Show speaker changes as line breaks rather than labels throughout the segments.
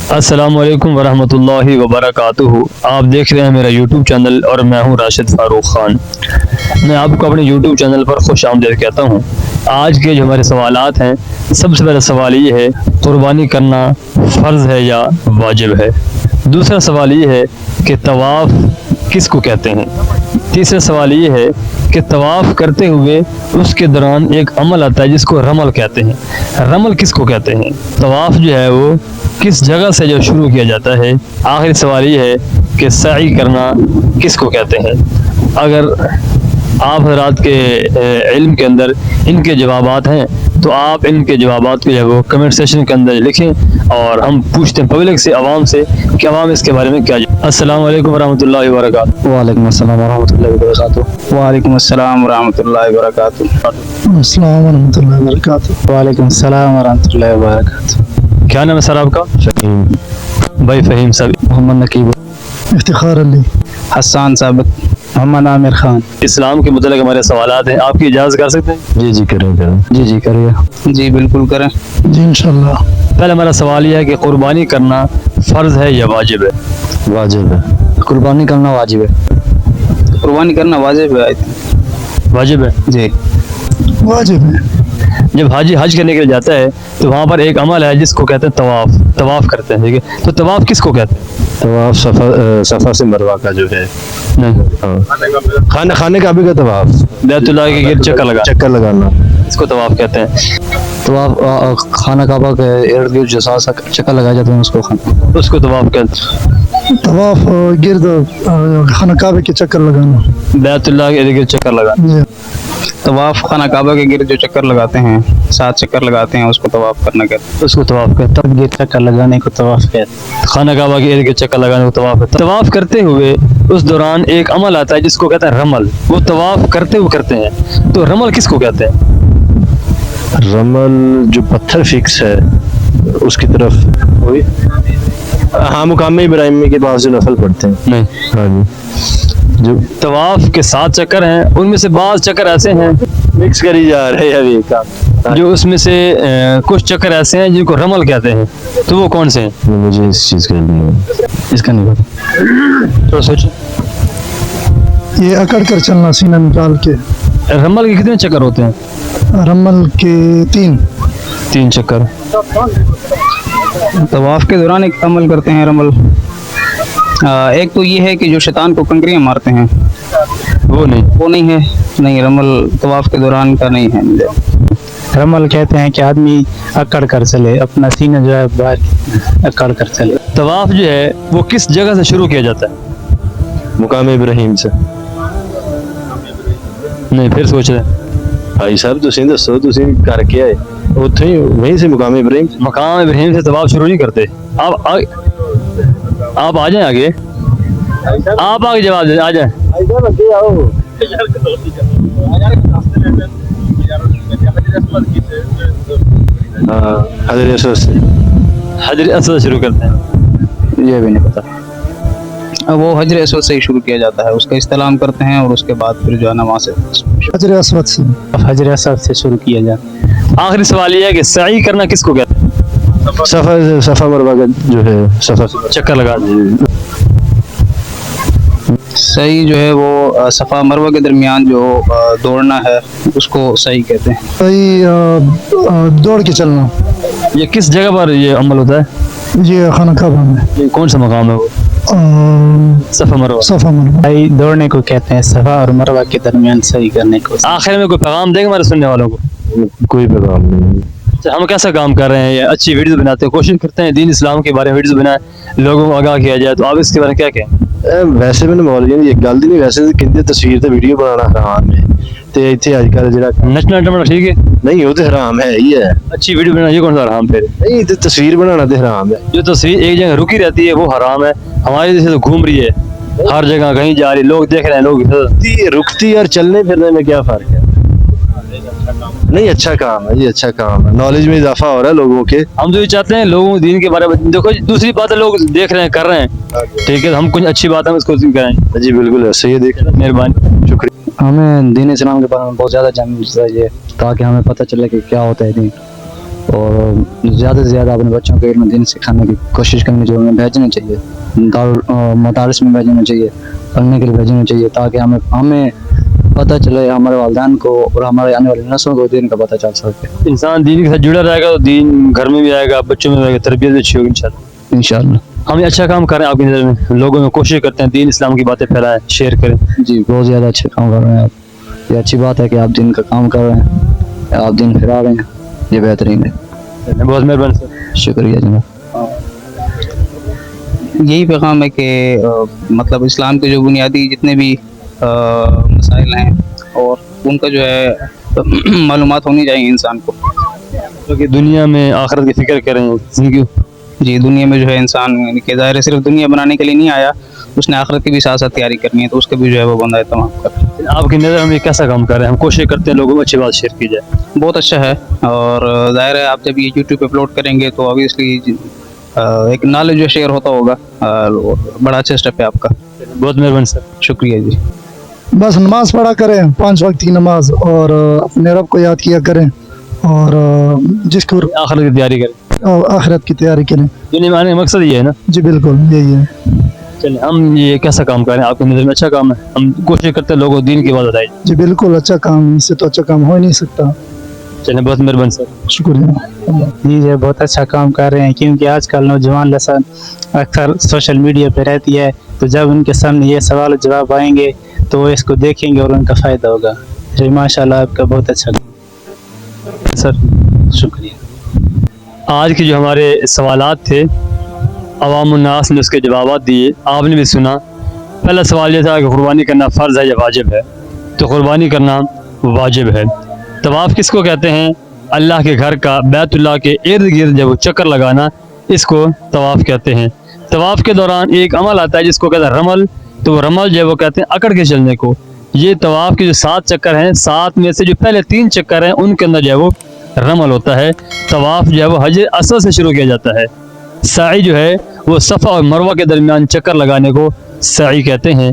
अस्सलाम वालेकुम वरहमतुल्लाहि वबरकातुहू। आप देख रहे हैं मेरा यूट्यूब चैनल और मैं हूं राशिद फारूक खान। मैं आपको अपने यूट्यूब चैनल पर खुश आमदीद कहता हूं। आज के जो हमारे सवालात हैं, सबसे पहला सवाल ये है, कुर्बानी करना फ़र्ज़ है या वाजिब है। दूसरा सवाल ये है कि तवाफ़ किसको कहते हैं। तीसरा सवाल ये है कि तवाफ़ करते हुए उसके दौरान एक अमल आता है जिसको रमल कहते हैं। रमल किसको कहते हैं। तवाफ़ जो है वो किस जगह से जो शुरू किया जाता है। आखिरी सवाल ये है कि सई करना किसको कहते हैं। अगर आप हज़रात के इल्म के अंदर इनके जवाबात हैं तो आप इनके जवाबात को जो है वो कमेंट सेक्शन के अंदर लिखें और हम पूछते हैं पब्लिक से, आवाम से, कि आवाम इसके बारे में क्या। अस्सलाम वालेकुम वरहमतुल्लाहि वबरकातुहू।
वालेकुम अस्सलाम वरहमतुल्लाहि वबरकातुहू।
वालेकुम अस्सलाम वरहमतुल्लाहि वबरकातुहू।
अस्सलाम वरहमतुल्लाहि वबरकातुहू। वालेकुम अस्सलाम वरहमतुल्लाहि वबरकातुहू।
क्या नाम है सर आपका।
फहीम
भाई फ़हीम साहब।
मोहम्मद नकीब। इफ्तिखार अली।
हसन साबित।
मोहम्मद आमिर खान।
इस्लाम के मुतालिक हमारे सवालात हैं, आपकी इजाज़त कर सकते हैं।
जी करिए।
जी बिल्कुल करें।
जी इंशाल्लाह।
पहले हमारा सवाल यह है कि कुर्बानी करना फ़र्ज़ है या वाजिब है।
वाजिब है। कुर्बानी करना वाजिब है।
कुर्बानी करना वाजिब है।
वाजिब है।
जी
वाजिब है।
जब हाजी हज करने के लिए जाता है तो वहाँ पर एक अमल है जिसको कहते हैं तवाफ़। तवाफ़ करते हैं, ठीक है। तो तवाफ़ किसको कहते हैं।
तवाफ सफ़ा से मरवा का जो है, खाने काबे का तवाफ,
बैतुल्लाह के गिर्द
चक्कर लगाना,
इसको तवाफ़ कहते हैं।
तो आप खाना काबा के इर्द गिर्द जो साथ चक्कर लगाए जाते हैं
उसको तवाफ़ कहते हैं।
तवाफ गिर्द खाना काबे के चक्कर लगाना।
बैतुल्लाह के इर्द गिर्द चक्कर लगाना।
तवाफ खाना काबा के गिर्द जो चक्कर लगाते हैं, 7 चक्कर लगाते हैं, उसको तवाफ करना कहते हैं।
उसको तवाफ़ कहते हैं।
गिर्द चक्कर लगाने को तवाफ कहते हैं।
खाना काबा के इर्द गिर्द चक्कर लगाने को तवाफ़ कहते हैं। तवाफ़ करते हुए उस दौरान एक अमल आता है जिसको कहते हैं रमल। वो तवाफ़ करते हुए करते हैं, तो रमल किसको कहते हैं।
रमल जो पत्थर फिक्स है उसकी तरफ वही, हाँ, मुकाम इब्राहिमी के पास जो नफल पढ़ते हैं।
नहीं,
हाँ जी,
जो तवाफ़ के 7 चक्कर हैं उनमें से बाज़ चक्कर ऐसे हैं,
मिक्स करी जा रहे हैं अभी काम।
जो उसमें से कुछ चक्कर ऐसे हैं जिनको रमल कहते हैं। तो वो कौन से हैं।
मुझे इस चीज़ का नहीं,
इसका नहीं पता, तो सोचो।
ये अकड़ कर चलना, सीना निकाल के।
रमल के कितने चक्कर होते हैं।
रमल के
3 चक्कर।
तवाफ के दौरान एक अमल करते हैं रमल। एक तो ये है कि जो शैतान को कंकरियां मारते हैं,
वो नहीं
है। नहीं, रमल तवाफ के दौरान का नहीं है।
रमल कहते हैं कि आदमी अकड़ कर चले, अपना सीना जो है बाहर अकड़ कर चले।
तवाफ़ जो है वो किस जगह से शुरू किया जाता है।
मुकाम इब्राहिम से।
नहीं, फिर सोच रहे हैं।
भाई साहब तुसी दसो, तुसी करके आए उत्थे ही, वहीं से मुकाम इब्राहिम।
मकाम इब्राहिम से तवाफ़ शुरू नहीं करते। आप आ जाएं आगे, आप आगे जवाब दें, आ जाएं।
हज़रत असवद से।
हजर असवद शुरू करते हैं।
ये भी नहीं पता। वो हजर असवद से ही शुरू किया जाता है, उसका इस्तेलाम करते हैं और उसके बाद फिर जो है ना वहाँ से
हजर असवद से। हजर असवद से शुरू किया जाता है।
आखिरी सवाल ये है कि सई करना किसको कहते हैं।
सफ़ा मरवा का जो है, सफ़ा
चक्कर लगा।
सही जो है वो सफ़ा मरवा के दरमियान जो दौड़ना है उसको सही कहते हैं।
सही दौड़ के चलना।
ये किस जगह पर ये अमल होता है।
ये खाना काबा में।
ये कौन सा मकाम है वो। सफ़ा मरवा।
सफा मरवा।
सही दौड़ने को कहते हैं, सफ़ा और मरवा के दरमियान सही करने को।
आखिर में कोई पैगाम देंगे हमारे सुनने वालों को।
कोई पैगाम नहीं।
अच्छा, हम कैसा काम कर रहे हैं, ये अच्छी वीडियो बनाते हैं, कोशिश करते हैं दीन इस्लाम के बारे में वीडियो बनाए, लोगों को आगाह किया जाए, तो आप इसके बारे में क्या कहें।
वैसे मैंने मौलवी ने एक गल नहीं, वैसे कहते तस्वीर ते वीडियो बनाना हराम है, ते इत्थे अजकल जेड़ा
नचना टमना ठीक है
नहीं, वो तो हराम है ही है।
अच्छी वीडियो बनाना ये कौन सा हराम फिर।
नहीं, तो तस्वीर बनाना तो हराम है।
जो तस्वीर एक जगह रुकी रहती है वो हराम है। हमारी जैसे तो घूम रही है हर जगह, कहीं जा रही, लोग देख रहे हैं, लोग
रुकती और चलने फिरने में क्या फर्क है। नहीं, अच्छा काम है, ये अच्छा काम है, नॉलेज में इजाफा हो रहा है लोगों के।
हम तो ये चाहते हैं लोगों को दीन के बारे में, देखो दूसरी बात है लोग देख रहे हैं, कर रहे हैं, ठीक है, हम कुछ अच्छी बात है उसको करें।
जी बिल्कुल ऐसे ही देख।
मेहरबानी,
शुक्रिया।
हमें दीन इस्लाम के बारे में बहुत ज़्यादा जानना चाहिए ताकि हमें पता चले कि क्या होता है दीन।
اور زیادہ سے زیادہ اپنے بچوں کو علم دین سکھانے کی کوشش کرنی چاہیے، انہیں بھیجنا چاہیے، مدارس میں بھیجنا چاہیے، پڑھنے کے لیے بھیجنا چاہیے، تاکہ ہمیں پتہ چلے، ہمارے والدین کو اور ہمارے آنے والی نسلوں کو دین کا پتہ چل سکے۔
انسان دین کے ساتھ جڑا رہے گا تو دین گھر میں بھی آئے گا، بچوں میں بھی آئے گا، تربیت بھی اچھی ہوگی انشاءاللہ۔
انشاءاللہ
ہم اچھا کام کریں آپ کی نظر میں، لوگوں میں کوشش کرتے ہیں دین اسلام کی باتیں پھیلائیں، شیئر کریں۔
جی بہت زیادہ اچھے کام کر رہے ہیں آپ، یہ اچھی بات ہے کہ آپ دین کا کام کر رہے ہیں، آپ دین پھیلا رہے ہیں، یہ بہترین ہے۔
بہت مہربانی سر،
شکریہ جناب۔
یہی پیغام ہے کہ مطلب اسلام کے جو بنیادی جتنے بھی مسائل ہیں اور ان کا جو ہے معلومات ہونی چاہیے انسان کو،
کہ دنیا میں آخرت کی فکر کریں زندگی۔
جی دنیا میں جو ہے انسان کے ظاہر ہے صرف دنیا بنانے کے لیے نہیں آیا، اس نے آخرت کی بھی ساتھ ساتھ تیاری کرنی ہے، تو اس کا بھی جو ہے وہ بندہ تمام کر۔
آپ کی نظر ہم یہ کیسا کام کر رہے ہیں؟ ہم کوشش کرتے ہیں لوگوں میں اچھی بات شیئر کی جائے۔
بہت اچھا ہے، اور ظاہر ہے آپ جب یہ یوٹیوب پہ اپلوڈ کریں گے تو آبویسلی ایک نالج جو شیئر ہوتا ہوگا، بڑا اچھا اسٹیپ ہے آپ کا۔
بہت مہربانی سر،
شکریہ جی۔
بس نماز پڑھا کریں، 5 وقت کی نماز، اور اپنے رب کو یاد کیا کریں، اور جس کو
آخرت کی تیاری کریں،
آخرت کی تیاری کریں۔
دنیا میں آنے کا مقصد یہ ہے نا۔
جی بالکل یہی ہے۔
چلیں ہم یہ کیسا کام کر رہے ہیں آپ کی نظر میں؟ اچھا کام ہے، ہم کوشش کرتے ہیں لوگوں کو دین کی بات بتائی۔
جی بالکل اچھا کام، اس سے تو اچھا کام ہو ہی نہیں سکتا۔
چلیں بہت مہربانی سر،
شکریہ۔
جی یہ بہت اچھا کام کر رہے ہیں، کیونکہ آج کل نوجوان نسل اکثر سوشل میڈیا پہ رہتی ہے، تو جب ان کے سامنے یہ سوال و جواب آئیں گے تو وہ اس کو دیکھیں گے اور ان کا فائدہ ہوگا۔ جی ماشاء اللہ آپ کا بہت اچھا
سر
شکریہ۔
آج کے جو ہمارے سوالات تھے عوام الناس نے اس کے جوابات دیے، آپ نے بھی سنا۔ پہلا سوال یہ تھا کہ قربانی کرنا فرض ہے یا واجب ہے؟ تو قربانی کرنا واجب ہے۔ طواف کس کو کہتے ہیں؟ اللہ کے گھر کا بیت اللہ کے ارد گرد جب وہ چکر لگانا، اس کو طواف کہتے ہیں۔ طواف کے دوران ایک عمل آتا ہے جس کو کہتے ہیں رمل، تو وہ رمل جو ہے وہ کہتے ہیں اکڑ کے چلنے کو۔ یہ طواف کے جو 7 چکر ہیں، 7 میں سے جو پہلے 3 چکر ہیں ان کے اندر جو ہے وہ رمل ہوتا ہے۔ طواف جو ہے وہ حجر اسود سے شروع کیا جاتا ہے۔ سعی جو ہے وہ صفا اور مروہ کے درمیان چکر لگانے کو سعی کہتے ہیں۔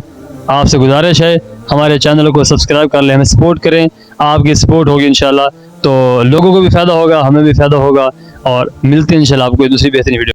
آپ سے گزارش ہے ہمارے چینل کو سبسکرائب کر لیں، ہمیں سپورٹ کریں، آپ کی سپورٹ ہوگی انشاءاللہ تو لوگوں کو بھی فائدہ ہوگا، ہمیں بھی فائدہ ہوگا، اور ملتے ہیں انشاءاللہ آپ کو دوسری بہترین ویڈیو۔